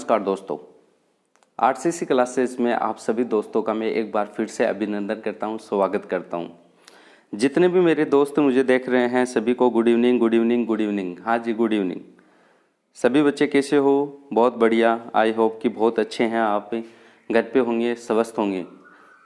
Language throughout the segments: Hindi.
नमस्कार दोस्तों, आरसीसी क्लासेस में आप सभी दोस्तों का मैं एक बार फिर से अभिनंदन करता हूं, स्वागत करता हूं। जितने भी मेरे दोस्त मुझे देख रहे हैं सभी को good evening, good evening, good evening. हाँ जी, गुड इवनिंग। सभी बच्चे कैसे हो? बहुत बढ़िया। आई होप कि बहुत अच्छे हैं, आप घर पे होंगे, स्वस्थ होंगे।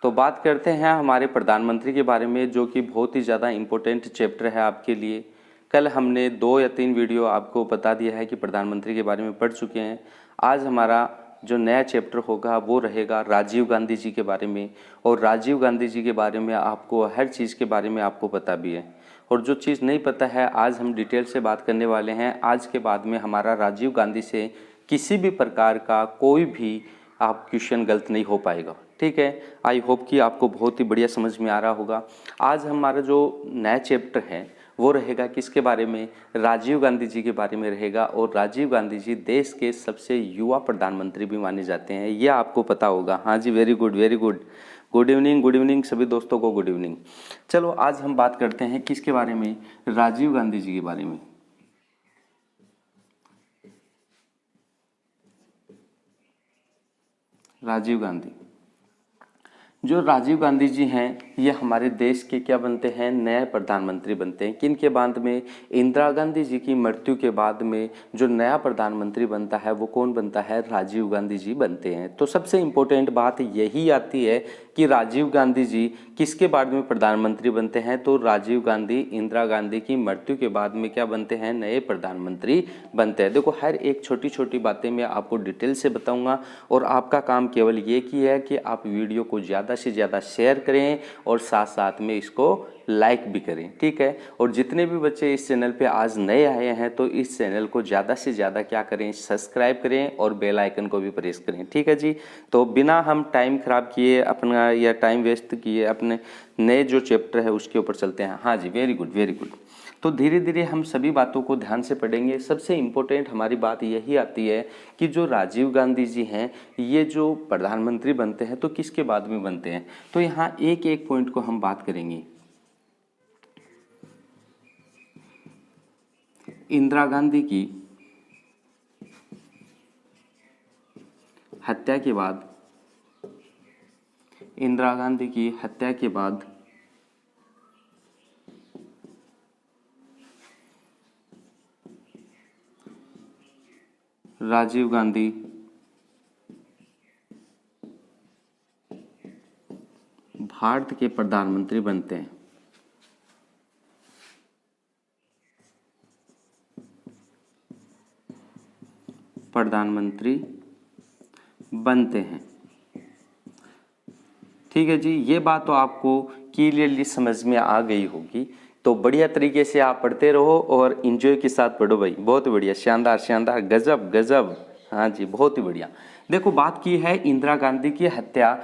तो बात करते हैं हमारे प्रधानमंत्री के बारे में, जो कि बहुत ही ज़्यादा इम्पोर्टेंट चैप्टर है आपके लिए। कल हमने 2 या 3 वीडियो आपको बता दिया है कि प्रधानमंत्री के बारे में पढ़ चुके हैं। आज हमारा जो नया चैप्टर होगा वो रहेगा राजीव गांधी जी के बारे में, और राजीव गांधी जी के बारे में आपको हर चीज़ के बारे में आपको पता भी है, और जो चीज़ नहीं पता है आज हम डिटेल से बात करने वाले हैं। आज के बाद में हमारा राजीव गांधी से किसी भी प्रकार का कोई भी आप क्वेश्चन गलत नहीं हो पाएगा, ठीक है। आई होप कि आपको बहुत ही बढ़िया समझ में आ रहा होगा। आज हमारा जो नया चैप्टर है वो रहेगा किसके बारे में? राजीव गांधी जी के बारे में रहेगा। और राजीव गांधी जी देश के सबसे युवा प्रधानमंत्री भी माने जाते हैं, यह आपको पता होगा। हाँ जी, very good, very good. Good evening, good evening सभी दोस्तों को, गुड इवनिंग। चलो आज हम बात करते हैं किसके बारे में? राजीव गांधी जी के बारे में। राजीव गांधी, जो राजीव गांधी जी हैं ये हमारे देश के क्या बनते हैं? नए प्रधानमंत्री बनते हैं। किन के बाद में? इंदिरा गांधी जी की मृत्यु के बाद में जो नया प्रधानमंत्री बनता है वो कौन बनता है? राजीव गांधी जी बनते हैं। तो सबसे इम्पोर्टेंट बात यही आती है कि राजीव गांधी जी किसके बाद में प्रधानमंत्री बनते हैं? तो राजीव गांधी इंदिरा गांधी की मृत्यु के बाद में क्या बनते हैं? नए प्रधानमंत्री बनते हैं। देखो, हर एक छोटी छोटी बातें मैं आपको डिटेल से बताऊंगा, और आपका काम केवल ये की है कि आप वीडियो को ज़्यादा से ज़्यादा शेयर करें और साथ साथ में इसको लाइक भी करें, ठीक है। और जितने भी बच्चे इस चैनल पे आज नए आए हैं तो इस चैनल को ज़्यादा से ज़्यादा क्या करें? सब्सक्राइब करें और बेल आइकन को भी प्रेस करें, ठीक है जी। तो बिना हम टाइम ख़राब किए अपना या टाइम वेस्ट किए अपने नए जो चैप्टर है उसके ऊपर चलते हैं। हाँ जी, वेरी गुड, वेरी गुड। तो धीरे धीरे हम सभी बातों को ध्यान से पढ़ेंगे। सबसे इम्पोर्टेंट हमारी बात यही आती है कि जो राजीव गांधी जी हैं ये जो प्रधानमंत्री बनते हैं तो किसके बाद में बनते हैं? तो यहाँ एक एक पॉइंट को हम बात करेंगे। इंदिरा गांधी की हत्या के बाद, इंदिरा गांधी की हत्या के बाद राजीव गांधी भारत के प्रधानमंत्री बनते हैं। प्रधानमंत्री बनते हैं, ठीक है जी। ये बात तो आपको क्लियरली समझ में आ गई होगी। तो बढ़िया तरीके से आप पढ़ते रहो और एंजॉय के साथ पढ़ो भाई। बहुत बढ़िया, शानदार शानदार, गजब गजब। हाँ जी, बहुत ही बढ़िया। देखो, बात की है इंदिरा गांधी की हत्या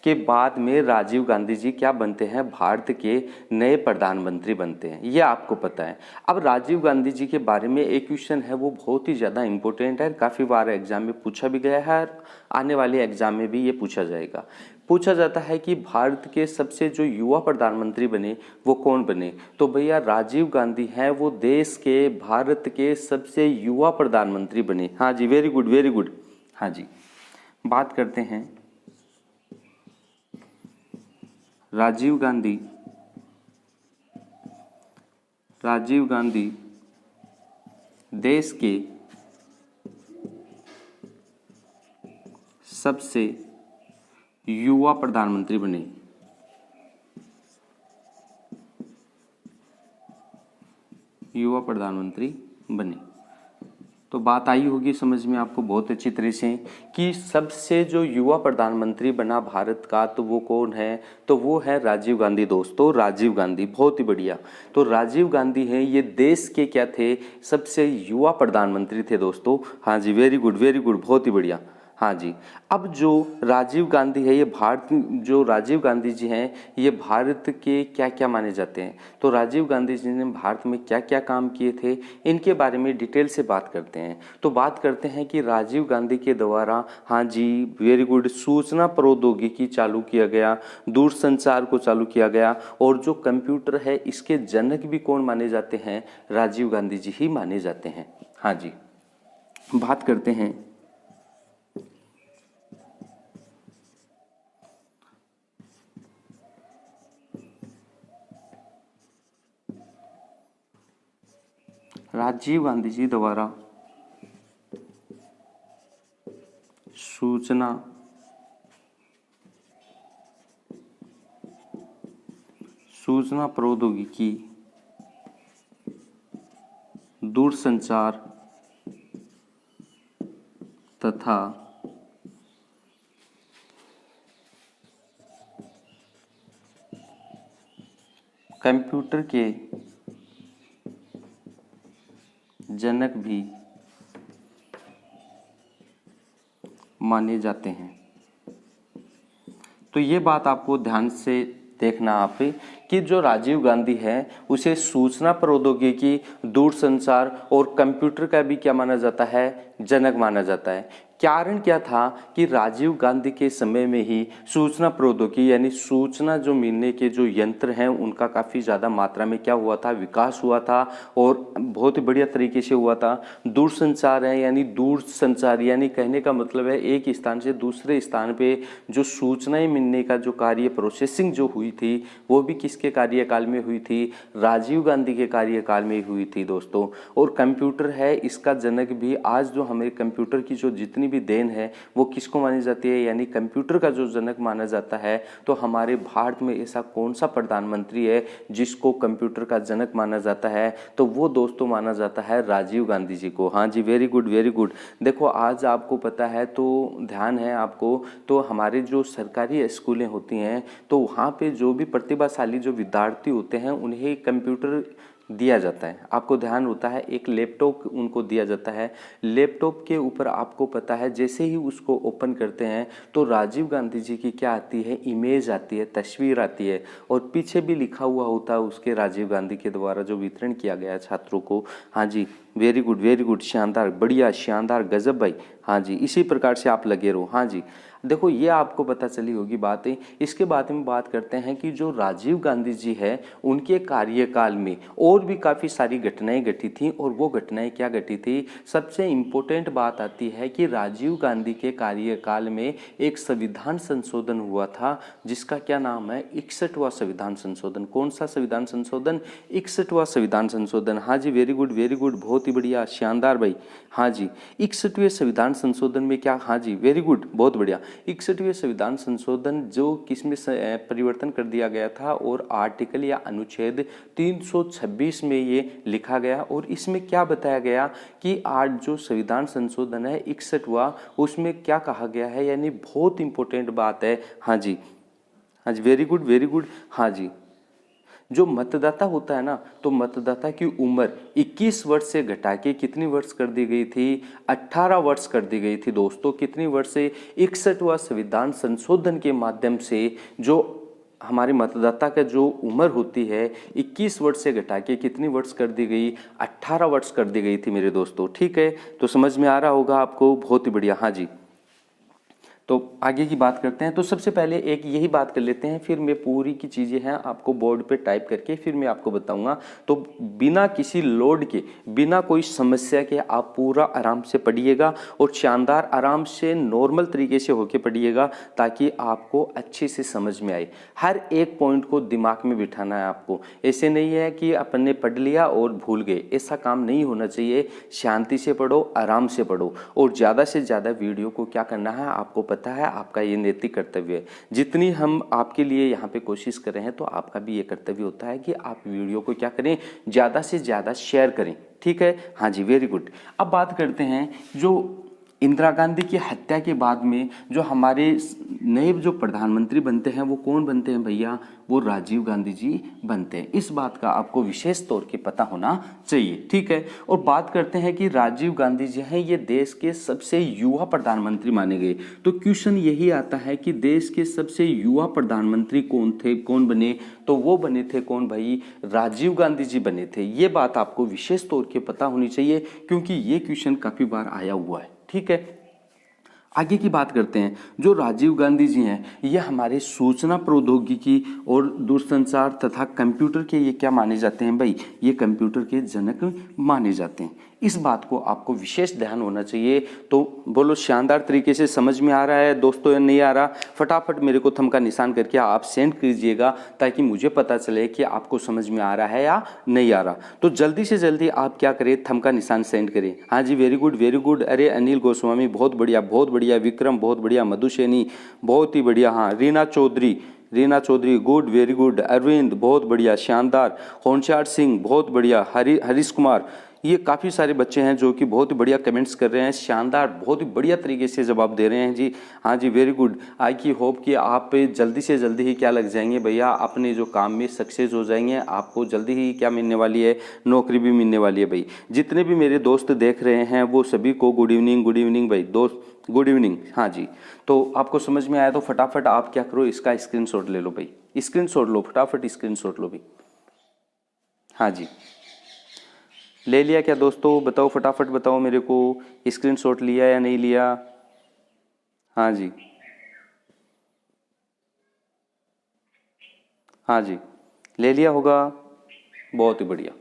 के बाद में राजीव गांधी जी क्या बनते हैं? भारत के नए प्रधानमंत्री बनते हैं, ये आपको पता है। अब राजीव गांधी जी के बारे में एक क्वेश्चन है वो बहुत ही ज़्यादा इंपॉर्टेंट है, काफ़ी बार एग्जाम में पूछा भी गया है, आने वाले एग्जाम में भी ये पूछा जाएगा। पूछा जाता है कि भारत के सबसे जो युवा प्रधानमंत्री बने वो कौन बने? तो भैया राजीव गांधी हैं, वो देश के भारत के सबसे युवा प्रधानमंत्री बने। हाँ जी, वेरी गुड, वेरी गुड। हाँ जी, बात करते हैं राजीव गांधी, राजीव गांधी देश के सबसे युवा प्रधानमंत्री बने। युवा प्रधानमंत्री बने। तो बात आई होगी समझ में आपको बहुत अच्छी तरह से कि सबसे जो युवा प्रधानमंत्री बना भारत का तो वो कौन है? तो वो है राजीव गांधी दोस्तों, राजीव गांधी। बहुत ही बढ़िया। तो राजीव गांधी हैं, ये देश के क्या थे? सबसे युवा प्रधानमंत्री थे दोस्तों। हाँ जी, वेरी गुड, वेरी गुड, बहुत ही बढ़िया। हाँ जी। अब जो राजीव गांधी है ये जो राजीव गांधी जी हैं ये भारत के क्या क्या माने जाते हैं? तो राजीव गांधी जी ने भारत में क्या क्या काम किए थे इनके बारे में डिटेल से बात करते हैं। तो बात करते हैं कि राजीव गांधी के द्वारा, हाँ जी वेरी गुड, सूचना प्रौद्योगिकी चालू किया गया, दूरसंचार को चालू किया गया, और जो कंप्यूटर है इसके जनक भी कौन माने जाते हैं? राजीव गांधी जी ही माने जाते हैं। हाँ जी। बात करते हैं राजीव गांधी जी द्वारा सूचना प्रौद्योगिकी, दूरसंचार तथा कंप्यूटर के जनक भी माने जाते हैं। तो ये बात आपको ध्यान से देखना आप कि जो राजीव गांधी है उसे सूचना प्रौद्योगिकी, दूरसंचार और कंप्यूटर का भी क्या माना जाता है, जनक माना जाता है। कारण क्या था कि राजीव गांधी के समय में ही सूचना प्रौद्योगिकी यानी सूचना जो मिलने के जो यंत्र हैं उनका काफ़ी ज़्यादा मात्रा में क्या हुआ था, विकास हुआ था और बहुत ही बढ़िया तरीके से हुआ था। दूरसंचार है यानी दूरसंचार यानी कहने का मतलब है एक स्थान से दूसरे स्थान पे जो सूचनाएं मिलने का जो कार्य प्रोसेसिंग जो हुई थी वो भी किसके कार्यकाल में हुई थी, राजीव गांधी के कार्यकाल में हुई थी दोस्तों। और कंप्यूटर है इसका जनक भी, आज जो हमें कंप्यूटर की जो जितनी भी देन है वो किसको मानी जाती है, यानी कंप्यूटर का जो जनक माना जाता है। तो हमारे भारत में ऐसा कौन सा प्रधानमंत्री है जिसको कंप्यूटर का जनक माना जाता है, तो वो दोस्तों माना जाता है राजीव गांधी जी को। हाँ जी, वेरी गुड वेरी गुड। देखो आज आपको पता है तो ध्यान है आपको, तो हमारे जो सरकारी स्कूलें होती हैं तो वहाँ पे जो भी प्रतिभाशाली जो विद्यार्थी होते हैं उन्हें कंप्यूटर दिया जाता है। आपको ध्यान होता है एक लैपटॉप उनको दिया जाता है। लैपटॉप के ऊपर आपको पता है जैसे ही उसको ओपन करते हैं तो राजीव गांधी जी की क्या आती है, इमेज आती है, तस्वीर आती है और पीछे भी लिखा हुआ होता है उसके राजीव गांधी के द्वारा जो वितरण किया गया छात्रों को। हाँ जी, वेरी गुड, शानदार, बढ़िया, शानदार, गजब भाई। हाँ जी, इसी प्रकार से आप लगे रहो। हाँ जी, देखो ये आपको पता चली होगी बातें। इसके बारे में बात करते हैं कि जो राजीव गांधी जी है उनके कार्यकाल में और भी काफ़ी सारी घटनाएं घटी थी। और वो घटनाएं क्या घटी थी, सबसे इम्पोर्टेंट बात आती है कि राजीव गांधी के कार्यकाल में एक संविधान संशोधन हुआ था जिसका क्या नाम है, 61वां संविधान संशोधन। कौन सा संविधान संशोधन, 61वां संविधान संशोधन। हाँ जी, वेरी गुड, बहुत ही बढ़िया, शानदार भाई। हाँ जी, 61वें संविधान संशोधन में क्या, हाँ जी वेरी गुड, बहुत बढ़िया। 61वें संविधान संशोधन जो किसमें परिवर्तन कर दिया गया था और आर्टिकल या अनुच्छेद 326 में ये लिखा गया। और इसमें क्या बताया गया कि आज जो संविधान संशोधन है 61वां, उसमें क्या कहा गया है, यानी बहुत इंपॉर्टेंट बात है। हाँ जी, वेरी गुड। हाँ जी, जो मतदाता होता है ना, तो मतदाता की उम्र 21 वर्ष से घटा के कितनी वर्ष कर दी गई थी, 18 वर्ष कर दी गई थी दोस्तों। कितनी वर्ष से, 61वां संविधान संशोधन के माध्यम से जो हमारे मतदाता का जो उम्र होती है 21 वर्ष से घटा के कितनी वर्ष कर दी गई, 18 वर्ष कर दी गई थी मेरे दोस्तों। ठीक है, तो समझ में आ रहा होगा आपको, बहुत ही बढ़िया। हाँ जी, तो आगे की बात करते हैं। तो सबसे पहले एक यही बात कर लेते हैं, फिर मैं पूरी की चीज़ें हैं आपको बोर्ड पे टाइप करके फिर मैं आपको बताऊंगा। तो बिना किसी लोड के, बिना कोई समस्या के आप पूरा आराम से पढ़िएगा और शानदार आराम से नॉर्मल तरीके से होके पढ़िएगा ताकि आपको अच्छे से समझ में आए। हर एक पॉइंट को दिमाग में बिठाना है आपको। ऐसे नहीं है कि अपन ने पढ़ लिया और भूल गए, ऐसा काम नहीं होना चाहिए। शांति से पढ़ो, आराम से पढ़ो और ज़्यादा से ज़्यादा वीडियो को क्या करना है, आपको पता है आपका ये नैतिक कर्तव्य है। जितनी हम आपके लिए यहाँ पे कोशिश कर रहे हैं तो आपका भी ये कर्तव्य होता है कि आप वीडियो को क्या करें, ज़्यादा से ज़्यादा शेयर करें। ठीक है, हाँ जी, वेरी गुड। अब बात करते हैं जो इंदिरा गांधी की हत्या के बाद में जो हमारे नए जो प्रधानमंत्री बनते हैं वो कौन बनते हैं भैया, वो राजीव गांधी जी बनते हैं। इस बात का आपको विशेष तौर पे पता होना चाहिए। ठीक है, और बात करते हैं कि राजीव गांधी जी हैं ये देश के सबसे युवा प्रधानमंत्री माने गए। तो क्वेश्चन यही आता है कि देश के सबसे युवा प्रधानमंत्री कौन थे, कौन बने, तो वो बने थे कौन भाई, राजीव गांधी जी बने थे। ये बात आपको विशेष तौर पे पता होनी चाहिए क्योंकि ये क्वेश्चन काफ़ी बार आया हुआ है। ठीक है, आगे की बात करते हैं। जो राजीव गांधी जी हैं ये हमारे सूचना प्रौद्योगिकी और दूरसंचार तथा कंप्यूटर के ये क्या माने जाते हैं भाई, ये कंप्यूटर के जनक माने जाते हैं। इस बात को आपको विशेष ध्यान होना चाहिए। तो बोलो शानदार तरीके से समझ में आ रहा है दोस्तों या नहीं आ रहा? फटाफट मेरे को थंब का निशान करके आप सेंड कीजिएगा ताकि मुझे पता चले कि आपको समझ में आ रहा है या नहीं आ रहा। तो जल्दी से जल्दी आप क्या करें, थंब का निशान सेंड करें। हाँ जी, वेरी गुड वेरी गुड। अरे अनिल गोस्वामी बहुत बढ़िया बहुत बढ़िया। विक्रम बहुत बढ़िया। मधुशेनी बहुत ही बढ़िया। हाँ, Reena Chaudhary good very good. Arvind बहुत बढ़िया शानदार। होनचार सिंह बहुत बढ़िया। हरीश कुमार, ये काफ़ी सारे बच्चे हैं जो कि बहुत ही बढ़िया कमेंट्स कर रहे हैं, शानदार बहुत ही बढ़िया तरीके से जवाब दे रहे हैं जी। हाँ जी वेरी गुड। आई की होप कि आप जल्दी से जल्दी ही क्या लग जाएंगे भैया, अपने जो काम में सक्सेस हो जाएंगे। आपको जल्दी ही क्या मिलने वाली है, नौकरी भी मिलने वाली है भाई। जितने भी मेरे दोस्त देख रहे हैं वो सभी को गुड इवनिंग भाई दोस्त, गुड इवनिंग। हाँ जी, तो आपको समझ में आया तो फटाफट आप क्या करो, इसका स्क्रीनशॉट ले लो भाई, स्क्रीनशॉट लो फटाफट, स्क्रीनशॉट लो भाई। हाँ जी, ले लिया क्या दोस्तों? बताओ फटाफट बताओ मेरे को, स्क्रीनशॉट लिया या नहीं लिया? हाँ जी, हाँ जी, ले लिया होगा। बहुत ही बढ़िया,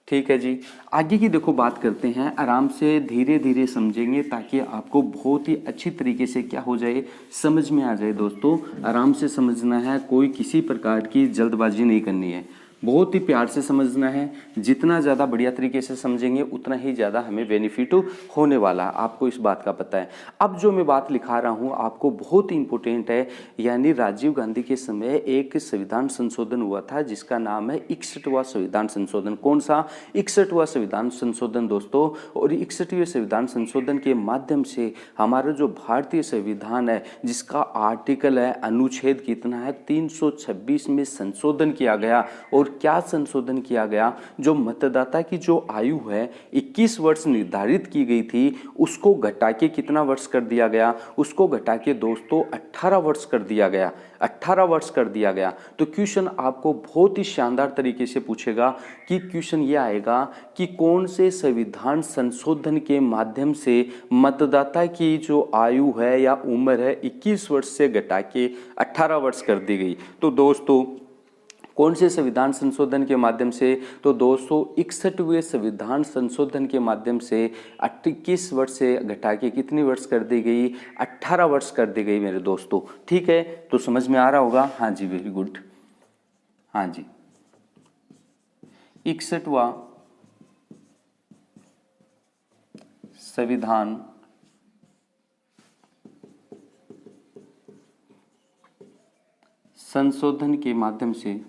ठीक है जी। आगे की देखो बात करते हैं, आराम से धीरे धीरे समझेंगे ताकि आपको बहुत ही अच्छी तरीके से क्या हो जाए, समझ में आ जाए। दोस्तों आराम से समझना है, कोई किसी प्रकार की जल्दबाजी नहीं करनी है, बहुत ही प्यार से समझना है। जितना ज़्यादा बढ़िया तरीके से समझेंगे उतना ही ज़्यादा हमें बेनिफिट होने वाला है, आपको इस बात का पता है। अब जो मैं बात लिखा रहा हूँ आपको बहुत ही इंपॉर्टेंट है, यानी राजीव गांधी के समय एक संविधान संशोधन हुआ था जिसका नाम है 61वां संविधान संशोधन। कौन सा? 61वां संविधान संशोधन दोस्तों। और 61वें संविधान संशोधन के माध्यम से हमारा जो भारतीय संविधान है जिसका आर्टिकल है, अनुच्छेद कितना है, 326 में संशोधन किया गया। और क्या संशोधन किया गया? जो मतदाता की जो आयु है 21 वर्ष निर्धारित की गई थी, उसको घटा के कितना वर्ष कर दिया गया? उसको घटा के दोस्तों 18 वर्ष कर दिया गया, 18 वर्ष कर दिया गया। तो क्वेश्चन आपको बहुत ही शानदार तरीके से पूछेगा कि क्वेश्चन ये आएगा कि कौन से संविधान संशोधन के माध्यम से मतदाता की जो आयु है या उम्र है 21 वर्ष से घटा के 18 वर्ष कर दी गई। तो दोस्तों कौन से संविधान संशोधन के माध्यम से? तो 261वें संविधान संशोधन के माध्यम से 21 वर्ष से घटा के कितनी वर्ष कर दी गई? 18 वर्ष कर दी गई मेरे दोस्तों। ठीक है, तो समझ में आ रहा होगा। हाँ जी वेरी गुड। हाँ जी, 61वां संविधान संशोधन के माध्यम से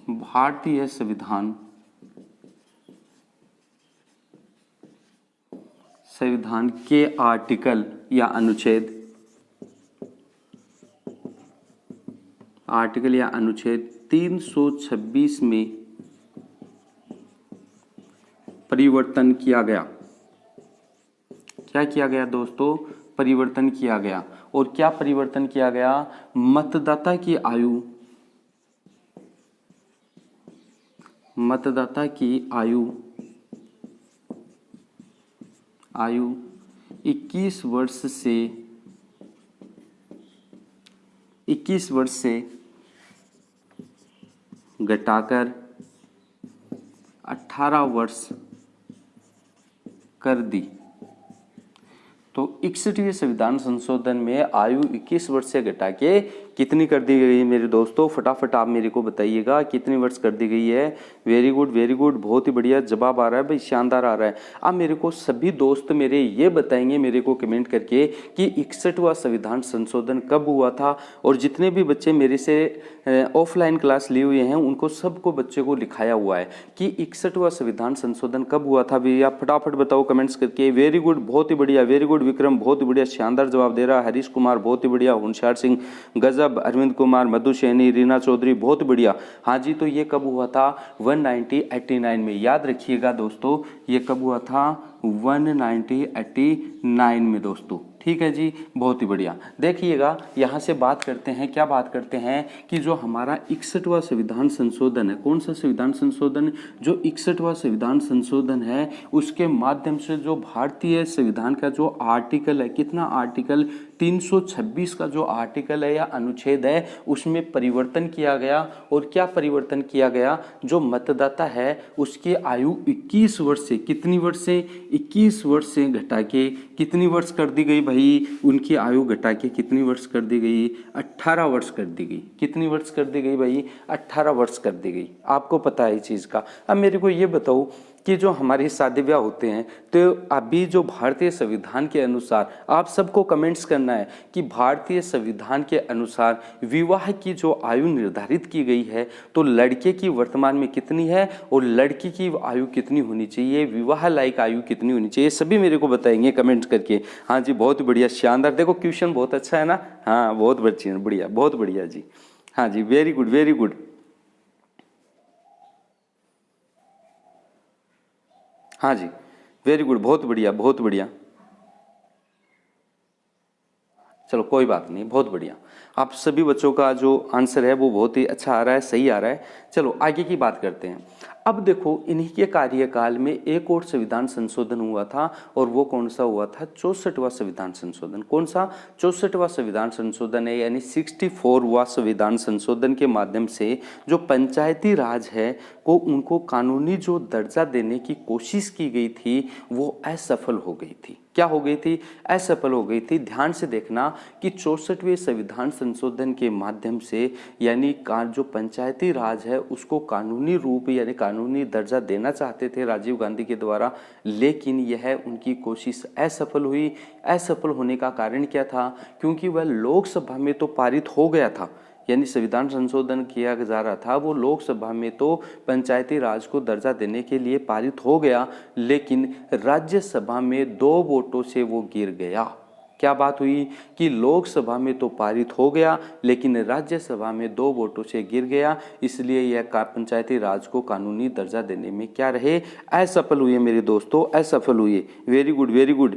भारतीय संविधान के आर्टिकल या अनुच्छेद 326 में परिवर्तन किया गया। क्या किया गया दोस्तों? परिवर्तन किया गया। और क्या परिवर्तन किया गया? मतदाता की आयु 21 वर्ष से घटाकर 18 वर्ष कर दी। तो 61वें संविधान संशोधन में आयु 21 वर्ष से घटा के कितनी कर दी गई मेरे दोस्तों? फटाफट आप मेरे को बताइएगा कितनी वर्ष कर दी गई है। वेरी गुड वेरी गुड, बहुत ही बढ़िया जवाब आ रहा है भाई, शानदार आ रहा है। अब मेरे को सभी दोस्त मेरे ये बताएंगे मेरे को कमेंट करके कि 61वां संविधान संशोधन कब हुआ था। और जितने भी बच्चे मेरे से ऑफलाइन क्लास लिए हुए हैं उनको सबको बच्चे को लिखाया हुआ है कि 61वां संविधान संशोधन कब हुआ था भैया, फटाफट बताओ कमेंट्स करके। वेरी गुड, बहुत ही बढ़िया, वेरी गुड विक्रम, बहुत ही बढ़िया शानदार जवाब दे रहा है। हरीश कुमार बहुत ही बढ़िया, होनशार सिंह गजब, अरविंद कुमार, मधुशेनी, रीना चौधरी बहुत बढ़िया। हाँ जी, तो ये कब हुआ था? 1989 में। याद रखिएगा दोस्तों, ये कब हुआ था? 1989 में दोस्तों। ठीक है जी, बहुत ही बढ़िया। देखिएगा यहाँ से बात करते हैं, क्या बात करते हैं कि जो हमारा 61वां संविधान संशोधन है, कौन सा संविधान संशोधन? जो 61वां संविधान संशोधन है उसके माध्यम से जो भारतीय संविधान का जो आर्टिकल है, कितना आर्टिकल? 326 का जो आर्टिकल है या अनुच्छेद है उसमें परिवर्तन किया गया। और क्या परिवर्तन किया गया, जो मतदाता है उसकी आयु 21 वर्ष से कितनी वर्ष से 21 वर्ष से घटा के कितनी वर्ष कर दी गई भाई, उनकी आयु घटा के कितनी वर्ष कर दी गई, 18 वर्ष कर दी गई। कितनी वर्ष कर दी गई भाई, 18 वर्ष कर दी गई। आपको पता है इस चीज़ का। अब मेरे को ये बताओ कि जो हमारे शादी ब्याह होते हैं तो अभी जो भारतीय संविधान के अनुसार, आप सबको कमेंट्स करना है कि भारतीय संविधान के अनुसार विवाह की जो आयु निर्धारित की गई है तो लड़के की वर्तमान में कितनी है और लड़की की आयु कितनी होनी चाहिए, विवाह लायक आयु कितनी होनी चाहिए, सभी मेरे को बताएंगे कमेंट करके। हाँ जी, बहुत बढ़िया, शानदार। देखो क्वेश्चन बहुत अच्छा है ना। हाँ बहुत बढ़िया, बहुत बढ़िया जी। हाँ जी, वेरी गुड वेरी गुड। हाँ जी, वेरी गुड, बहुत बढ़िया बहुत बढ़िया। चलो कोई बात नहीं, बहुत बढ़िया। आप सभी बच्चों का जो आंसर है वो बहुत ही अच्छा आ रहा है, सही आ रहा है। चलो आगे की बात करते हैं। अब देखो, इन्हीं के कार्यकाल में एक और संविधान संशोधन हुआ था और वो कौन सा हुआ था, 64वां संविधान संशोधन। कौन सा, 64वां संविधान संशोधन है, यानी 64वां संविधान संशोधन के माध्यम से जो पंचायती राज है को उनको कानूनी जो दर्जा देने की कोशिश की गई थी वो असफल हो गई थी। क्या हो गई थी, असफल हो गई थी। ध्यान से देखना कि 64वें संविधान संशोधन के माध्यम से यानी जो पंचायती राज है उसको कानूनी रूप यानी कानूनी दर्जा देना चाहते थे राजीव गांधी के द्वारा, लेकिन यह उनकी कोशिश असफल हुई। असफल होने का कारण क्या था, क्योंकि वह लोकसभा में तो पारित हो गया था, यानी संविधान संशोधन किया जा रहा था वो लोकसभा में तो पंचायती राज को दर्जा देने के लिए पारित हो गया, लेकिन राज्यसभा में 2 वोटों से वो गिर गया। क्या बात हुई कि लोकसभा में तो पारित हो गया लेकिन राज्यसभा में 2 वोटों से गिर गया, इसलिए यह पंचायती राज को कानूनी दर्जा देने में क्या रहे, असफल हुए मेरे दोस्तों, असफल हुए। Very good very good.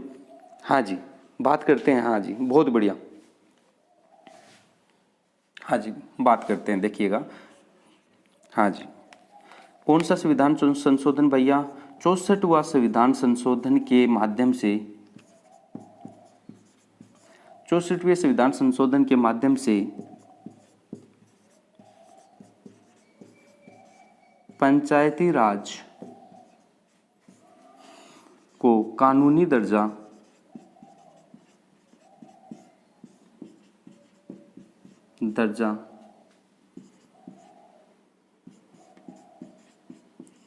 हाँ जी, बात करते हैं। हाँ जी, बहुत बढ़िया। हाँ जी, बात करते हैं, देखिएगा। हाँ जी, कौन सा संविधान संशोधन भैया, 64वां संविधान संशोधन के माध्यम से, 64वें संविधान संशोधन के माध्यम से पंचायती राज को कानूनी दर्जा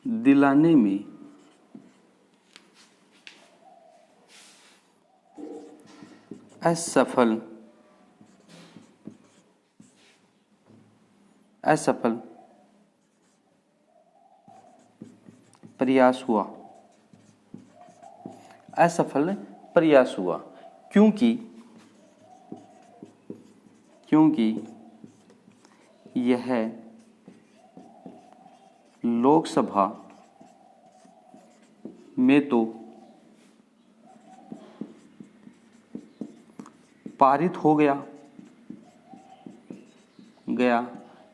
दिलाने में असफल प्रयास हुआ, असफल प्रयास हुआ। क्योंकि यह लोकसभा में तो पारित हो गया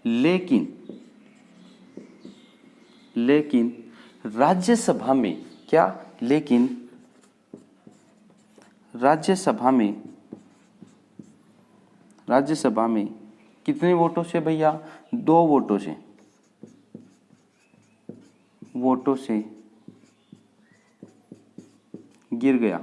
लेकिन राज्यसभा में क्या, लेकिन राज्यसभा में कितने वोटों से भैया, 2 वोटों से गिर गया।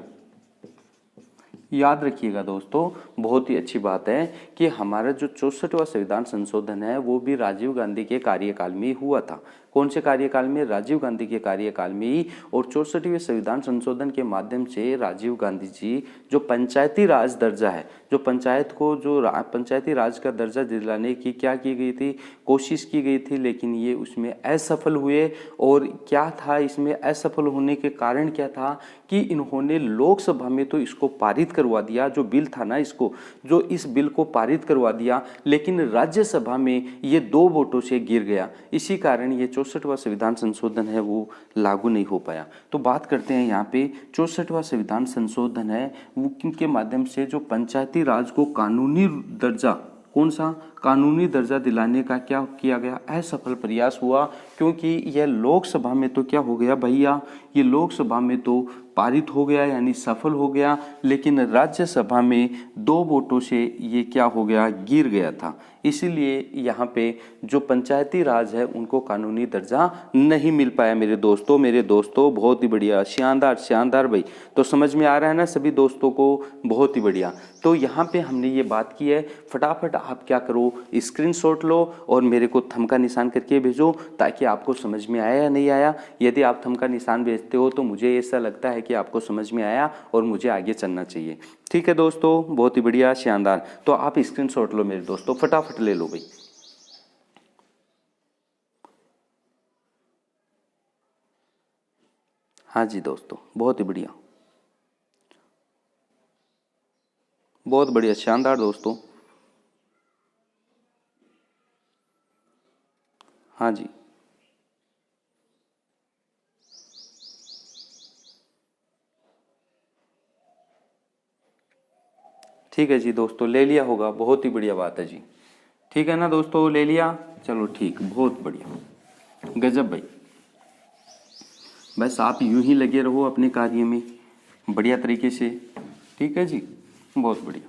याद रखिएगा दोस्तों, बहुत ही अच्छी बात है कि हमारा जो 64वां संविधान संशोधन है वो भी राजीव गांधी के कार्यकाल में हुआ था। कौन से कार्यकाल में, राजीव गांधी के कार्यकाल में ही। और 64वें संविधान संशोधन के माध्यम से राजीव गांधी जी जो पंचायती राज दर्जा है, जो पंचायत को जो पंचायती राज का दर्जा दिलाने की क्या की गई थी, कोशिश की गई थी, लेकिन ये उसमें असफल हुए। और क्या था इसमें असफल होने के कारण क्या था कि इन्होंने लोकसभा में तो इसको पारित करवा दिया, जो बिल था ना इस बिल को पारित करवा दिया, लेकिन राज्यसभा में ये 2 वोटों से गिर गया। इसी कारण ये 64वां संविधान संशोधन है वो लागू नहीं हो पाया। तो बात करते हैं यहाँ पे 64वां संविधान संशोधन है वो किनके माध्यम से, जो पंचायती राज को कानूनी दर्जा, कौन सा, कानूनी दर्जा दिलाने का क्या किया गया, असफल प्रयास हुआ। क्योंकि यह लोकसभा में तो क्या हो गया भैया, ये लोकसभा में तो पारित हो गया यानी सफल हो गया, लेकिन राज्यसभा में 2 वोटों से ये क्या हो गया, गिर गया था। इसीलिए यहाँ पे जो पंचायती राज है उनको कानूनी दर्जा नहीं मिल पाया मेरे दोस्तों। बहुत ही बढ़िया, शानदार शानदार भाई। तो समझ में आ रहा है ना सभी दोस्तों को, बहुत ही बढ़िया। तो यहाँ पे हमने ये बात की है, फटाफट आप क्या करो, स्क्रीनशॉट लो और मेरे को थंब का निशान करके भेजो, ताकि आपको समझ में आया या नहीं आया। यदि आप थंब का निशान भेजते हो तो मुझे ऐसा लगता है कि आपको समझ में आया और मुझे आगे चलना चाहिए। ठीक है दोस्तों, बहुत ही बढ़िया शानदार। तो आप स्क्रीनशॉट लो मेरे दोस्तों, फटाफट ले लो भाई। हाँ जी दोस्तों, बहुत ही बढ़िया, बहुत बढ़िया शानदार दोस्तों। हाँ जी, ठीक है जी दोस्तों, ले लिया होगा, बहुत ही बढ़िया बात है जी। ठीक है ना दोस्तों, ले लिया, चलो ठीक, बहुत बढ़िया, गजब भाई। बस आप यूं ही लगे रहो अपने कार्य में बढ़िया तरीके से। ठीक है जी, बहुत बढ़िया।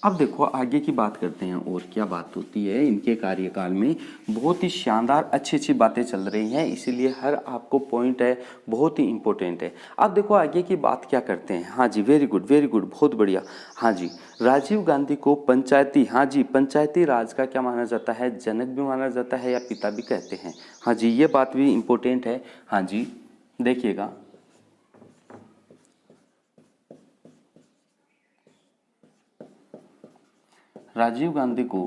अब देखो आगे की बात करते हैं, और क्या बात होती है इनके कार्यकाल में। बहुत ही शानदार अच्छी अच्छी बातें चल रही हैं, इसीलिए हर आपको पॉइंट है बहुत ही इंपॉर्टेंट है। अब देखो आगे की बात क्या करते हैं। हाँ जी, वेरी गुड, बहुत बढ़िया। हाँ जी, राजीव गांधी को पंचायती, हाँ जी, पंचायती राज का क्या माना जाता है, जनक भी माना जाता है या पिता भी कहते हैं। हाँ जी, ये बात भी इम्पोर्टेंट है। हाँ जी, देखिएगा, राजीव गांधी को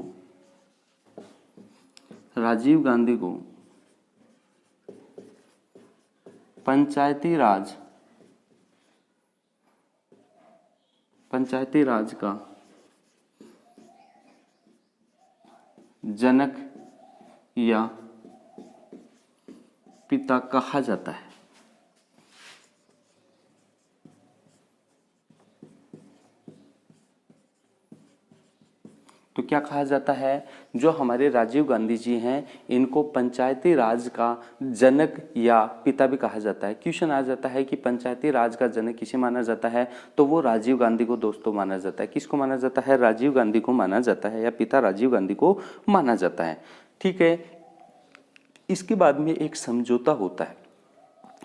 राजीव गांधी को पंचायती राज का जनक या पिता कहा जाता है। तो क्या कहा जाता है, जो हमारे राजीव गांधी जी हैं इनको पंचायती राज का जनक या पिता भी कहा जाता है। क्वेश्चन आ जाता है कि पंचायती राज का जनक किसे माना जाता है, तो वो राजीव गांधी को दोस्तों माना जाता है। किसको माना जाता है, राजीव गांधी को माना जाता है, या पिता राजीव गांधी को माना जाता है। ठीक है, इसके बाद में एक समझौता होता है,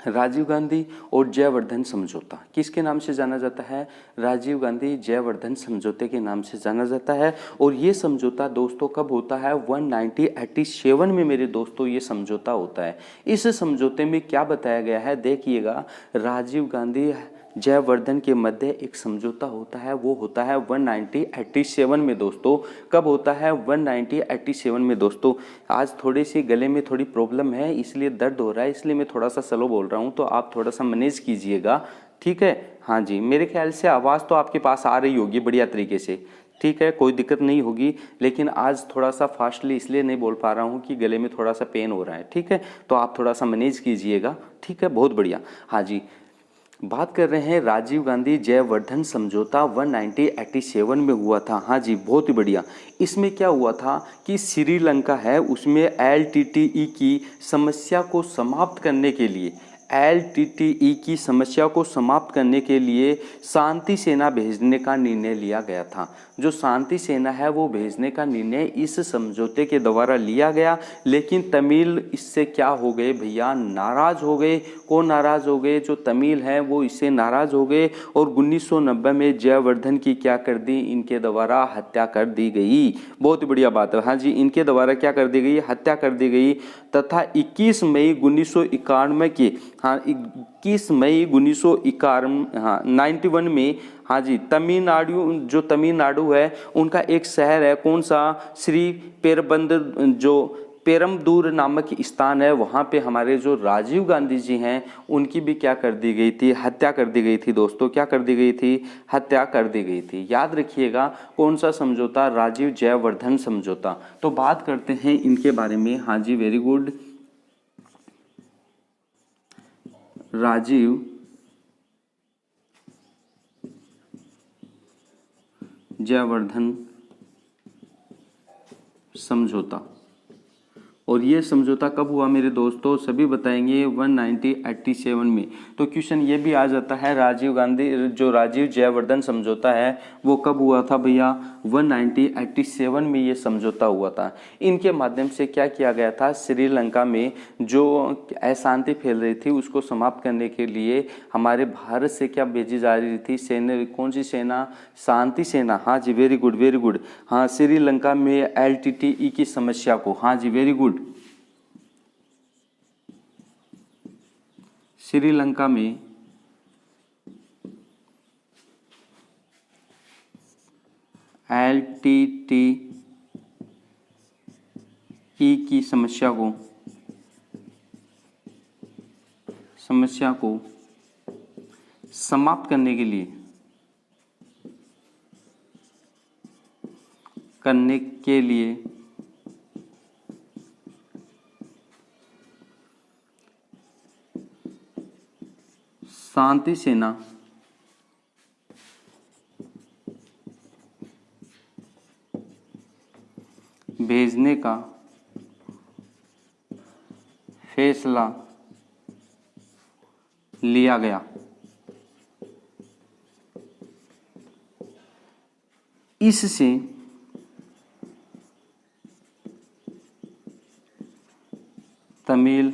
राजीव गांधी और जयवर्धन समझौता। किसके नाम से जाना जाता है, राजीव गांधी जयवर्धन समझौते के नाम से जाना जाता है। और ये समझौता दोस्तों कब होता है, 1987 में मेरे दोस्तों ये समझौता होता है। इस समझौते में क्या बताया गया है, देखिएगा, राजीव गांधी जयवर्धन के मध्य एक समझौता होता है, वो होता है 1987 में दोस्तों। कब होता है, 1987 में दोस्तों। आज थोड़ी सी गले में थोड़ी प्रॉब्लम है, इसलिए दर्द हो रहा है, इसलिए मैं थोड़ा सा स्लो बोल रहा हूँ, तो आप थोड़ा सा मैनेज कीजिएगा। ठीक है, हाँ जी, मेरे ख्याल से आवाज़ तो आपके पास आ रही होगी बढ़िया तरीके से। ठीक है, कोई दिक्कत नहीं होगी, लेकिन आज थोड़ा सा फास्टली इसलिए नहीं बोल पा रहा हूँ कि गले में थोड़ा सा पेन हो रहा है। ठीक है, तो आप थोड़ा सा मैनेज कीजिएगा। ठीक है, बहुत बढ़िया। हाँ जी, बात कर रहे हैं राजीव गांधी जयवर्धन समझौता 1987 में हुआ था। हाँ जी, बहुत ही बढ़िया। इसमें क्या हुआ था कि श्रीलंका है उसमें एलटीटीई की समस्या को समाप्त करने के लिए, एलटीटीई की समस्या को समाप्त करने के लिए शांति सेना भेजने का निर्णय लिया गया था। जो शांति सेना है वो भेजने का निर्णय इस समझौते के द्वारा लिया गया, लेकिन तमिल इससे क्या हो गए भैया, नाराज हो गए। कौन नाराज हो गए, जो तमिल हैं वो इससे नाराज हो गए, और 1990 में जयवर्धन की क्या कर दी, इनके द्वारा हत्या कर दी गई। बहुत ही बढ़िया बात है। हाँ जी, इनके द्वारा क्या कर दी गई, हत्या कर दी गई। तथा 21 मई 1991 के, हाँ 21 मई 1991, हाँ 91 में, हाँ जी, तमिलनाडु, जो तमिलनाडु है उनका एक शहर है, कौन सा, श्री पेरबंदर, जो पेरमदूर नामक स्थान है, वहाँ पे हमारे जो राजीव गांधी जी हैं उनकी भी क्या कर दी गई थी, हत्या कर दी गई थी दोस्तों। क्या कर दी गई थी, हत्या कर दी गई थी। याद रखिएगा, कौन सा समझौता, राजीव जयवर्धन समझौता। तो बात करते हैं इनके बारे में। हाँ जी, वेरी गुड, राजीव जयवर्धन समझौता। और ये समझौता कब हुआ मेरे दोस्तों, सभी बताएंगे 1987 में। तो क्वेश्चन ये भी आ जाता है राजीव गांधी जो राजीव जयवर्धन समझौता है वो कब हुआ था भैया, 1987 में ये समझौता हुआ था। इनके माध्यम से क्या किया गया था, श्रीलंका में जो अशांति फैल रही थी उसको समाप्त करने के लिए हमारे भारत से क्या भेजी जा रही थी सेना, कौन सी सेना, शांति सेना। हाँ जी वेरी गुड वेरी गुड। हाँ श्रीलंका में LTTE की समस्या को, हाँ जी वेरी गुड, श्रीलंका में LTTE की समस्या को समाप्त करने के लिए शांति सेना भेजने का फैसला लिया गया। इससे तमिल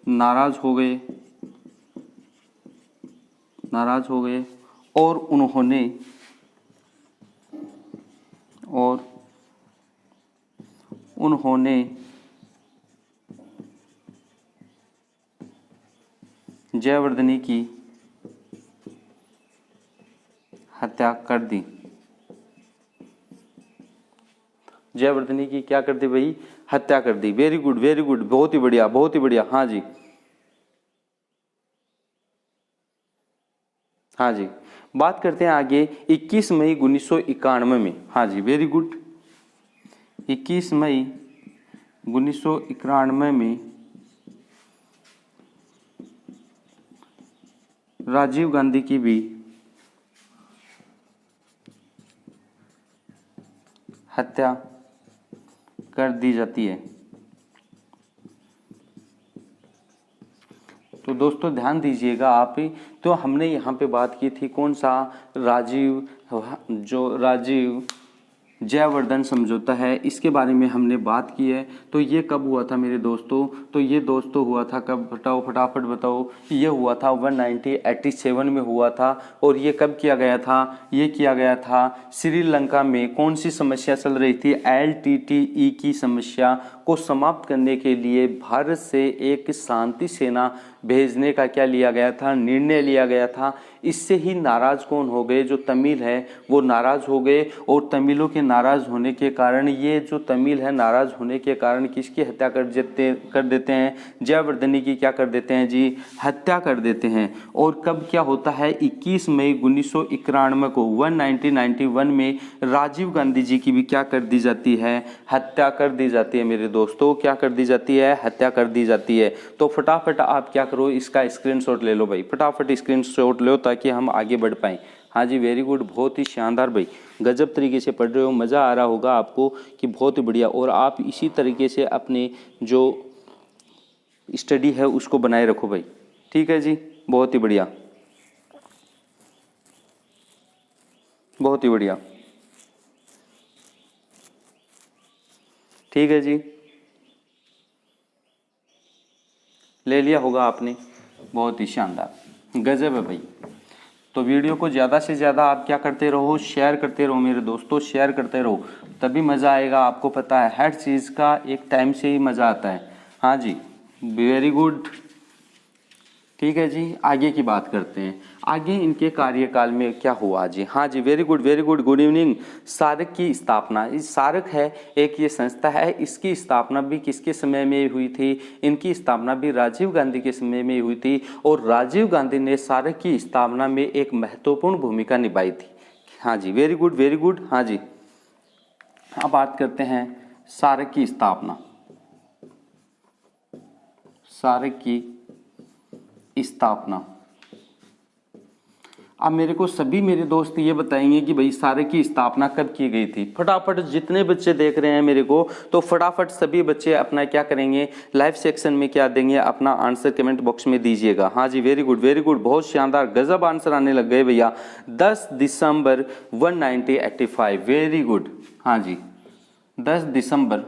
नाराज हो गए और उन्होंने जयवर्धनी की हत्या कर दी। जयवर्धनी की क्या कर दी भाई, हत्या कर दी। वेरी गुड वेरी गुड, बहुत ही बढ़िया बहुत ही बढ़िया। हाँ जी हाँ जी, बात करते हैं आगे 21 मई 1991 में। हाँ जी वेरी गुड, 21 मई 1991 में राजीव गांधी की भी हत्या कर दी जाती है। तो दोस्तों ध्यान दीजिएगा आप, तो हमने यहाँ पे बात की थी कौन सा, राजीव जयवर्धन समझौता है, इसके बारे में हमने बात की है। तो ये कब हुआ था मेरे दोस्तों, तो ये दोस्तों हुआ था कब, बताओ फटाफट बताओ। ये हुआ था 1987 में हुआ था। और ये कब किया गया था, ये किया गया था श्रीलंका में कौन सी समस्या चल रही थी, LTTE की समस्या को समाप्त करने के लिए भारत से एक शांति सेना भेजने का क्या लिया गया था, निर्णय लिया गया था। इससे ही नाराज कौन हो गए, जो तमिल है वो नाराज हो गए। और तमिलों के नाराज होने के कारण, ये जो तमिल है नाराज होने के कारण किसकी हत्या कर देते हैं, जयवर्धनी की क्या कर देते हैं जी, हत्या कर देते हैं। और कब क्या होता है, 21 मई 1991 को 1991 में राजीव गांधी जी की भी क्या कर दी जाती है, हत्या कर दी जाती है मेरे दोस्तों, क्या कर दी जाती है, हत्या कर दी जाती है। तो फटाफट आप क्या करो, इसका स्क्रीनशॉट ले लो भाई, फटाफट स्क्रीनशॉट लो ताकि हम आगे बढ़ पाएं। हाँ जी वेरी गुड, बहुत ही शानदार भाई, गजब तरीके से पढ़ रहे हो, मज़ा आ रहा होगा आपको कि बहुत ही बढ़िया। और आप इसी तरीके से अपने जो स्टडी है उसको बनाए रखो भाई, ठीक है जी, बहुत ही बढ़िया बहुत ही बढ़िया, ठीक है जी, ले लिया होगा आपने, बहुत ही शानदार, गजब है भाई। तो वीडियो को ज़्यादा से ज़्यादा आप क्या करते रहो, शेयर करते रहो मेरे दोस्तों, शेयर करते रहो, तभी मज़ा आएगा। आपको पता है हर चीज़ का एक टाइम से ही मज़ा आता है। हाँ जी वेरी गुड, ठीक है जी, आगे की बात करते हैं। आगे इनके कार्यकाल में क्या हुआ जी, हाँ जी very good very good, good evening. SAARC की स्थापना, इस सार्क है एक ये संस्था है, इसकी स्थापना भी किसके समय में हुई थी, इनकी स्थापना भी राजीव गांधी के समय में हुई थी। और राजीव गांधी ने सार्क की स्थापना में एक महत्वपूर्ण भूमिका निभाई थी। हाँ जी वेरी गुड वेरी गुड। हाँ जी, अब बात करते हैं सार्क की स्थापना, सार्क की स्थापना। अब मेरे को सभी मेरे दोस्त ये बताएंगे कि भाई सारक की स्थापना कब की गई थी। फटाफट जितने बच्चे देख रहे हैं मेरे को, तो फटाफट सभी बच्चे अपना क्या करेंगे, लाइव सेक्शन में क्या देंगे, अपना आंसर कमेंट बॉक्स में दीजिएगा। हाँ जी, वेरी गुड वेरी गुड, बहुत शानदार, गजब आंसर आने लग गए भैया। 10 दिसंबर 1985, वेरी गुड। हाँ जी, 10 दिसंबर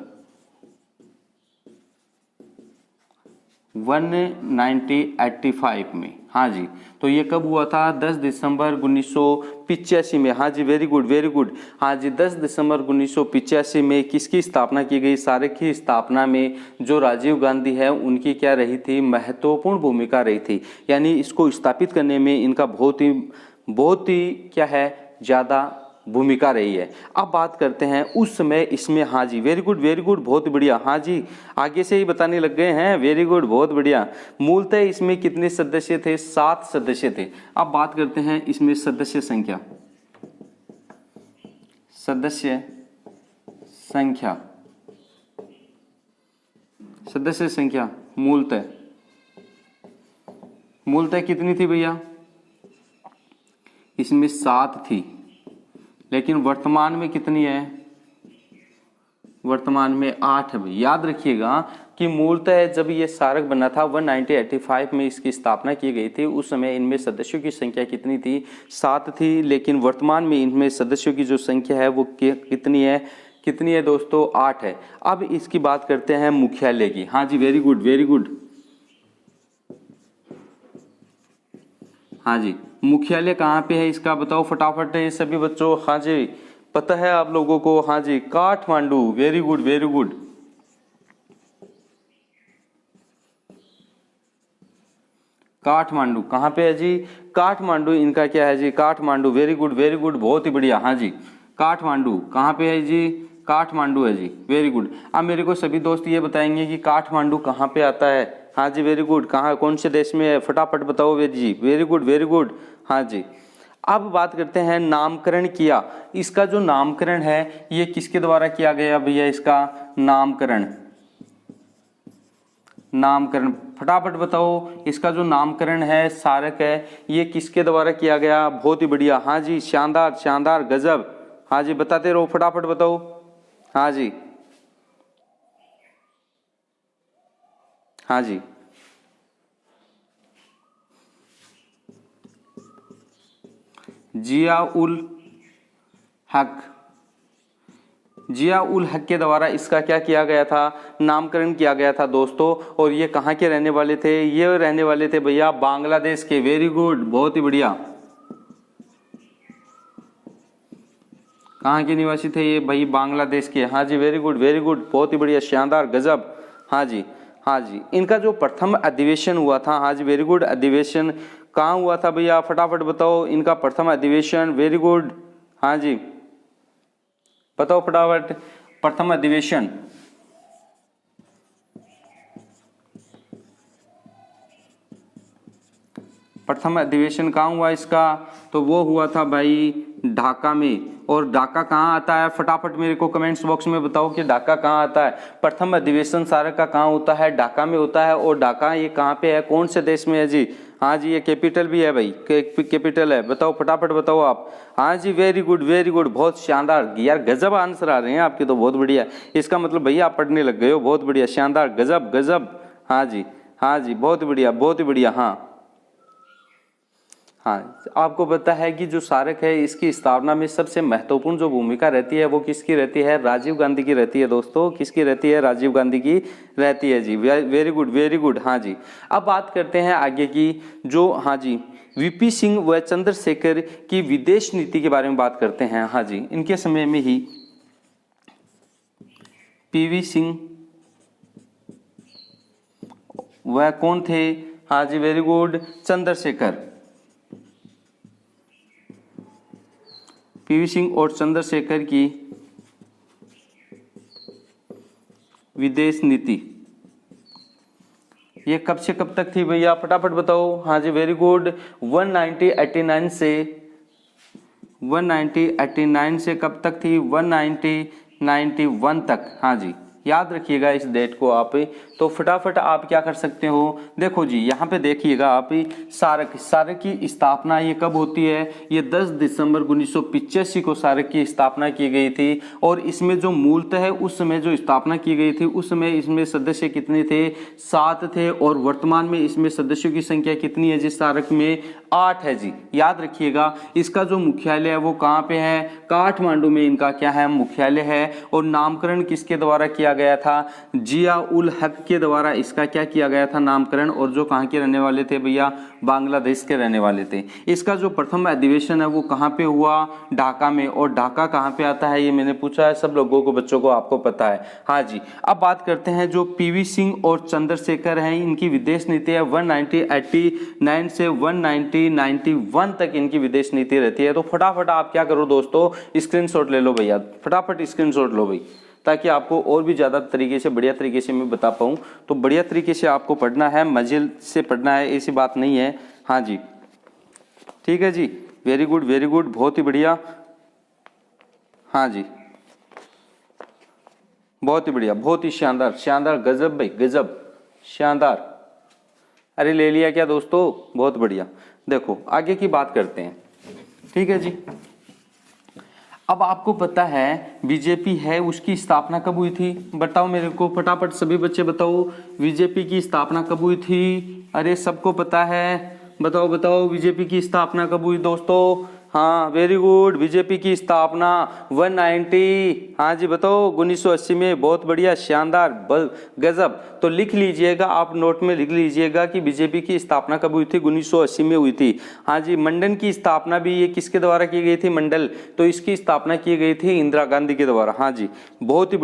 1985 में। हाँ जी, तो ये कब हुआ था? 10 दिसंबर 1985 में। हाँ जी, वेरी गुड वेरी गुड। हाँ जी, 10 दिसंबर 1985 में किसकी स्थापना की गई? सारक की स्थापना में जो राजीव गांधी है उनकी क्या रही थी? महत्वपूर्ण भूमिका रही थी। यानी इसको स्थापित करने में इनका बहुत ही क्या है, ज़्यादा भूमिका रही है। अब बात करते हैं उस समय इसमें। हाँ जी, वेरी गुड, बहुत बढ़िया। हाँ जी, आगे से ही बताने लग गए हैं, वेरी गुड, बहुत बढ़िया। मूलतः इसमें कितने सदस्य थे? 7 सदस्य थे। अब बात करते हैं इसमें सदस्य संख्या। सदस्य संख्या मूलतः कितनी थी भैया? इसमें 7 थी, लेकिन वर्तमान में कितनी है? वर्तमान में 8 है। याद रखिएगा कि मूलतः जब ये सारक बना था 1985 में इसकी स्थापना की गई थी, उस समय इनमें सदस्यों की संख्या कितनी थी? 7 थी, लेकिन वर्तमान में इनमें सदस्यों की जो संख्या है वो कितनी है दोस्तों? 8 है। अब इसकी बात करते हैं मुख्यालय की। हाँ जी, वेरी गुड। हाँ जी, मुख्यालय कहाँ पे है इसका बताओ फटाफट ये सभी बच्चों। हाँ जी, पता है आप लोगों को? हाँ जी, काठमांडू, वेरी गुड। काठमांडू कहाँ पे है जी? काठमांडू इनका क्या है जी? काठमांडू, वेरी गुड, बहुत ही बढ़िया। हाँ जी, काठमांडू कहाँ पे है जी? काठमांडू है जी, वेरी गुड। अब मेरे को सभी दोस्त ये बताएंगे कि काठमांडू कहाँ पे आता है? हाँ जी, वेरी गुड। कहाँ, कौन से देश में है? फटाफट बताओ जी, वेरी गुड। हाँ जी, अब बात करते हैं नामकरण किया। इसका जो नामकरण है ये किसके द्वारा किया गया भैया? इसका नामकरण फटाफट बताओ। इसका जो नामकरण है सारक है, ये किसके द्वारा किया गया? बहुत ही बढ़िया। हाँ जी, शानदार गजब। हाँ जी, बताते रहो, फटाफट बताओ। हाँ जी, जिया उल हक के द्वारा इसका क्या किया गया था? नामकरण किया गया था दोस्तों। और ये कहाँ के रहने वाले थे? ये रहने वाले थे भैया बांग्लादेश के। वेरी गुड, बहुत ही बढ़िया। कहाँ के निवासी थे ये भाई? बांग्लादेश के। हाँ जी, वेरी गुड, बहुत ही बढ़िया, शानदार गजब। हाँ जी, इनका जो प्रथम अधिवेशन हुआ था, हाँ जी, वेरी गुड, अधिवेशन कहाँ हुआ था भैया? फटाफट बताओ इनका प्रथम अधिवेशन। Very good. हाँ जी, बताओ फटाफट। प्रथम अधिवेशन कहाँ हुआ इसका? तो वो हुआ था भाई ढाका में। और ढाका कहाँ आता है? फटाफट मेरे को कमेंट्स बॉक्स में बताओ कि ढाका कहाँ आता है। प्रथम अधिवेशन सारक का कहाँ होता है? ढाका में होता है। और ढाका ये कहाँ पे है? कौन से देश में है जी? हाँ जी, ये कैपिटल भी है भाई, कैपिटल है। बताओ फटाफट बताओ आप। हाँ जी, वेरी गुड, बहुत शानदार यार, गजब आंसर आ रहे हैं आपके तो, बहुत बढ़िया। इसका मतलब भैया आप पढ़ने लग गए हो, बहुत बढ़िया, शानदार, गजब। हाँ जी, बहुत बढ़िया। हाँ, आपको पता है कि जो सारक है इसकी स्थापना में सबसे महत्वपूर्ण जो भूमिका रहती है वो किसकी रहती है? राजीव गांधी की रहती है दोस्तों। किसकी रहती है? राजीव गांधी की रहती है जी, वेरी गुड। हाँ जी, अब बात करते हैं आगे की जो, हाँ जी, वीपी सिंह व चंद्रशेखर की विदेश नीति के बारे में बात करते हैं। हाँ जी, इनके समय में ही पीवी सिंह वह कौन थे? हाँ जी, very good, Chandrashekhar. PV Singh और चंद्रशेखर की विदेश नीति ये कब से कब तक थी भैया? फटाफट बताओ। हाँ जी, वेरी गुड, 1989 से कब तक थी? 1991 तक। हाँ जी, याद रखिएगा इस डेट को आप। तो फटाफट आप क्या कर सकते हो, देखो जी यहाँ पे देखिएगा आप, सार्क की स्थापना ये कब होती है, ये 10 दिसंबर 1985 को सार्क की स्थापना की गई थी। और इसमें जो मूलतः है उस समय जो स्थापना की गई थी उस समय इसमें सदस्य कितने थे, 7 थे। और वर्तमान में इसमें सदस्यों की संख्या कितनी है जी सार्क में, 8 है जी। याद रखिएगा इसका जो मुख्यालय है वो कहाँ पे है, काठमांडू में इनका क्या है, मुख्यालय है। और नामकरण किसके द्वारा किया गया था, जिया उल हक के द्वारा इसका क्या किया गया था, नामकरण। और जो कहाँ के रहने वाले थे भैया, बांग्लादेश के रहने वाले थे। इसका जो प्रथम अधिवेशन है वो कहाँ पे हुआ, ढाका में। और ढाका कहाँ पे आता है, ये मैंने पूछा है, सब लोगों को, बच्चों को आपको पता है। हाँ जी, अब बात करते हैं जो पीवी सिंह और चंद्रशेखर हैं, इनकी विदेश नीति है 1989 से 1991 तक इनकी विदेश नीति रहती है। तो फटाफट आप क्या करो दोस्तों, स्क्रीनशॉट ले लो भैया, फटाफट स्क्रीनशॉट लो भाई, ताकि आपको और भी ज़्यादा तरीके से, बढ़िया तरीके से मैं बता पाऊँ। तो बढ़िया तरीके से आपको पढ़ना है, मजे से पढ़ना है, ऐसी बात नहीं है। हाँ जी, ठीक है जी, वेरी गुड, बहुत ही बढ़िया। हाँ जी, बहुत ही बढ़िया, बहुत ही शानदार, गजब भाई, गजब, शानदार। अरे ले लिया क्या दोस्तों, बहुत बढ़िया। देखो आगे की बात करते हैं, ठीक है जी। अब आपको पता है बीजेपी है उसकी स्थापना कब हुई थी, बताओ मेरे को फटाफट, सभी बच्चे बताओ बीजेपी की स्थापना कब हुई थी। अरे सबको पता है, बताओ बीजेपी की स्थापना कब हुई दोस्तों। हाँ वेरी गुड, बीजेपी की स्थापना 190, हाँ जी बताओ, 1980 में। बहुत बढ़िया, शानदार, गजब। तो लिख लीजिएगा आप, नोट में लिख लीजिएगा कि बीजेपी की स्थापना कब हुई थी, 1980 में हुई थी। हाँ जी, मंडल की स्थापना भी ये किसके द्वारा की गई थी, मंडल, तो इसकी स्थापना की गई थी इंदिरा गांधी के द्वारा। हाँ जी, बहुत ही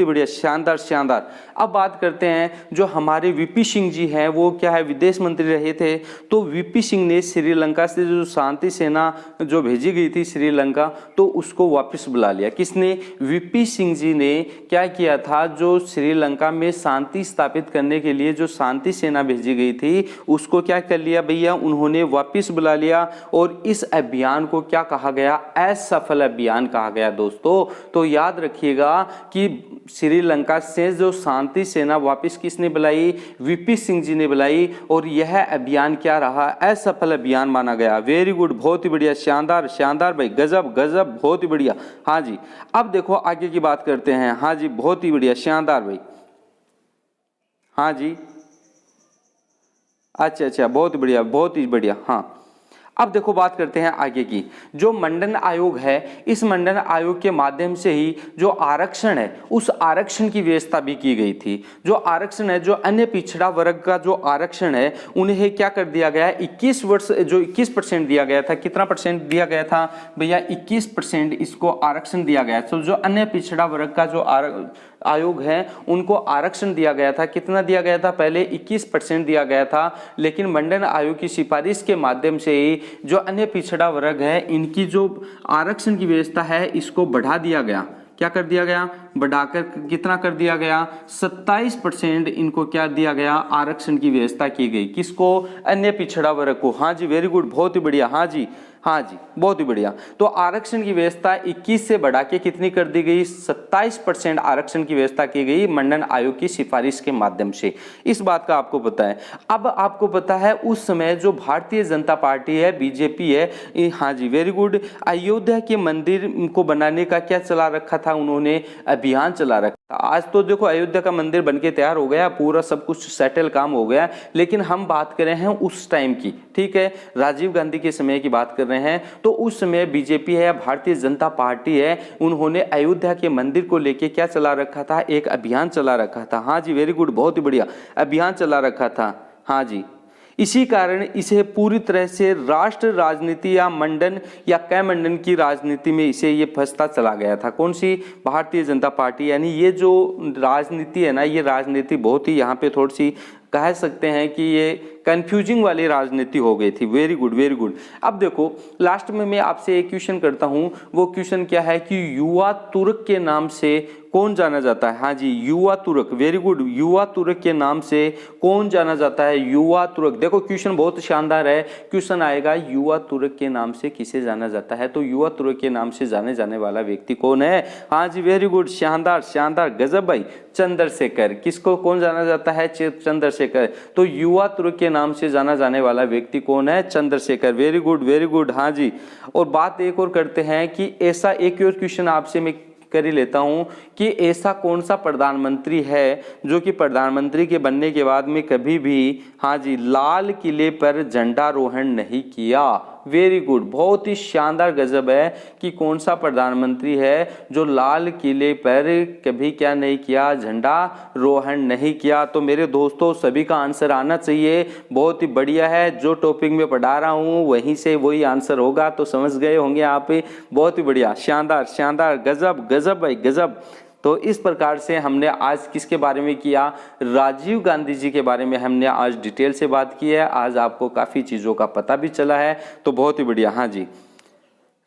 बढ़िया, शानदार। अब बात करते हैं जो हमारे वीपी सिंह जी हैं, वो क्या है, विदेश मंत्री रहे थे। तो वीपी सिंह ने श्रीलंका से जो शांति सेना जो भेजी गई थी श्रीलंका, तो उसको वापस बुला लिया। किसने, वीपी सिंह जी ने क्या किया था, जो श्रीलंका में शांति स्थापित करने के लिए जो शांति सेना भेजी गई थी उसको क्या कर लिया भैया, उन्होंने वापस बुला लिया। और इस अभियान को क्या कहा गया, असफल अभियान कहा गया दोस्तों। तो याद रखिएगा कि श्रीलंका से जो शांति सेना वापस किसने बुलाई, वीपी सिंह जी ने बुलाई। और यह अभियान क्या रहा, असफल अभियान माना गया। वेरी गुड, बहुत ही बढ़िया, शानदार भाई, गजब, बहुत ही बढ़िया। हाँ जी, अब देखो आगे की बात करते हैं। हाँ जी, बहुत ही बढ़िया, शानदार भाई। हाँ जी, अच्छा, बहुत ही बढ़िया। हाँ, अब देखो बात करते हैं आगे की। जो मंडन आयोग है, इस मंडन आयोग के माध्यम से ही जो आरक्षण है, उस आरक्षण की व्यवस्था भी की गई थी। जो आरक्षण है, जो अन्य पिछड़ा वर्ग का जो आरक्षण है, उन्हें क्या कर दिया गया, 21% दिया गया था। कितना परसेंट दिया गया था भैया, 21% इसको आरक्षण दिया गया। तो जो अन्य पिछड़ा वर्ग का जो आयोग है उनको आरक्षण दिया गया था। कितना दिया गया था, पहले 21% दिया गया था। लेकिन मंडन आयोग की सिफारिश के माध्यम से ही जो अन्य पिछड़ा वर्ग है, इनकी जो आरक्षण की व्यवस्था है, इसको बढ़ा दिया गया। क्या कर दिया गया, बढ़ाकर कितना कर दिया गया, 27% इनको क्या दिया गया, आरक्षण की व्यवस्था की गई। किसको, अन्य पिछड़ा वर्ग को। हाँ जी, वेरी गुड, बहुत ही बढ़िया। हाँ जी, बहुत ही बढ़िया। तो आरक्षण की व्यवस्था 21 से बढ़ा के कितनी कर दी गई, 27% आरक्षण की व्यवस्था की गई मंडन आयोग की सिफारिश के माध्यम से। इस बात का आपको पता है। अब आपको पता है उस समय जो भारतीय जनता पार्टी है, बीजेपी है, हाँ जी वेरी गुड, अयोध्या के मंदिर को बनाने का क्या चला रखा था, उन्होंने अभियान चला रखा। आज तो देखो अयोध्या का मंदिर बनके तैयार हो गया, पूरा सब कुछ सेटल काम हो गया। लेकिन हम बात कर रहे हैं उस टाइम की, ठीक है, राजीव गांधी के समय की बात कर रहे हैं। तो उस समय बीजेपी है, भारतीय जनता पार्टी है, उन्होंने अयोध्या के मंदिर को लेके क्या चला रखा था, एक अभियान चला रखा था। हाँ जी वेरी गुड, बहुत ही बढ़िया, अभियान चला रखा था। हाँ जी, इसी कारण इसे पूरी तरह से राष्ट्र राजनीति या मंडन या कैमंडन की राजनीति में इसे ये फंसता चला गया था। कौन सी, भारतीय जनता पार्टी। यानी ये जो राजनीति है ना, ये राजनीति बहुत ही यहाँ पे थोड़ी सी कह सकते हैं कि ये कंफ्यूजिंग वाली राजनीति हो गई थी। Very good very good. अब देखो लास्ट में मैं आपसे एक क्वेश्चन करता हूं, वो क्वेश्चन क्या है कि युवा तुर्क के नाम से कौन जाना जाता है? हाँ जी, युवा तुर्क। Very good. युवा तुर्क के नाम से कौन जाना जाता है? युवा तुर्क। देखो क्वेश्चन बहुत शानदार है। क्वेश्चन आएगा युवा तुर्क के नाम से किसे जाना जाता है? तो युवा तुर्क के नाम से जाने जाने वाला व्यक्ति कौन है? हाँ जी, वेरी गुड, शानदार शानदार, गजब भाई, चंद्रशेखर। किसको कौन जाना जाता है? चंद्रशेखर। तो युवा तुर्क के नाम से जाना जाने वाला व्यक्ति कौन है? Chandrashekhar. Very good very good. हाँ जी, और बात एक और करते हैं कि ऐसा एक और क्वेश्चन आपसे मैं कर ही लेता हूं कि ऐसा कौन सा प्रधानमंत्री है जो कि प्रधानमंत्री के बनने के बाद में कभी भी, हाँ जी, लाल किले पर झंडारोहण नहीं किया? वेरी गुड, बहुत ही शानदार, गजब है कि कौन सा प्रधानमंत्री है जो लाल किले पर कभी क्या नहीं किया? झंडा रोहण नहीं किया। तो मेरे दोस्तों सभी का आंसर आना चाहिए। बहुत ही बढ़िया है, जो टॉपिक में पढ़ा रहा हूं वहीं से वही आंसर होगा, तो समझ गए होंगे आप। बहुत ही बढ़िया, शानदार शानदार, गजब गजब भाई गजब। तो इस प्रकार से हमने आज किसके बारे में किया? राजीव गांधी जी के बारे में हमने आज डिटेल से बात की है। आज आपको काफ़ी चीज़ों का पता भी चला है, तो बहुत ही बढ़िया। हाँ जी,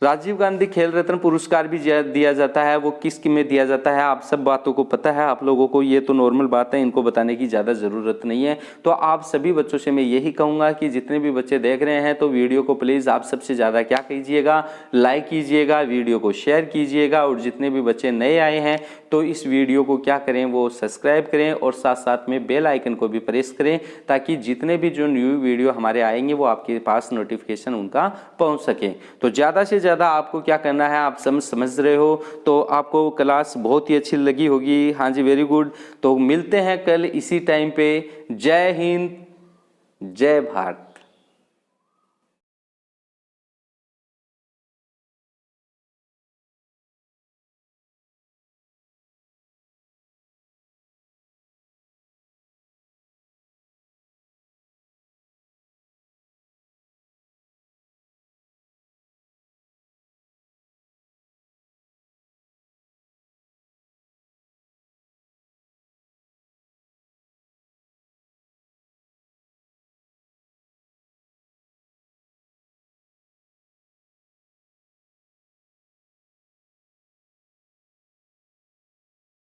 राजीव गांधी खेल रत्न पुरस्कार भी दिया जाता है, वो किस में दिया जाता है आप सब बातों को पता है आप लोगों को, ये तो नॉर्मल बात है, इनको बताने की ज़्यादा ज़रूरत नहीं है। तो आप सभी बच्चों से मैं यही कहूँगा कि जितने भी बच्चे देख रहे हैं तो वीडियो को प्लीज़ आप सबसे ज़्यादा क्या कीजिएगा? लाइक कीजिएगा, वीडियो को शेयर कीजिएगा, और जितने भी बच्चे नए आए हैं तो इस वीडियो को क्या करें, वो सब्सक्राइब करें, और साथ साथ में बेल आइकन को भी प्रेस करें, ताकि जितने भी जो न्यू वीडियो हमारे आएंगे वो आपके पास नोटिफिकेशन उनका पहुँच सके। तो ज़्यादा से ज़्यादा आपको क्या करना है, आप समझ रहे हो, तो आपको क्लास बहुत ही अच्छी लगी होगी। हाँ जी, वेरी गुड। तो मिलते हैं कल इसी टाइम पे। जय हिंद, जय भारत।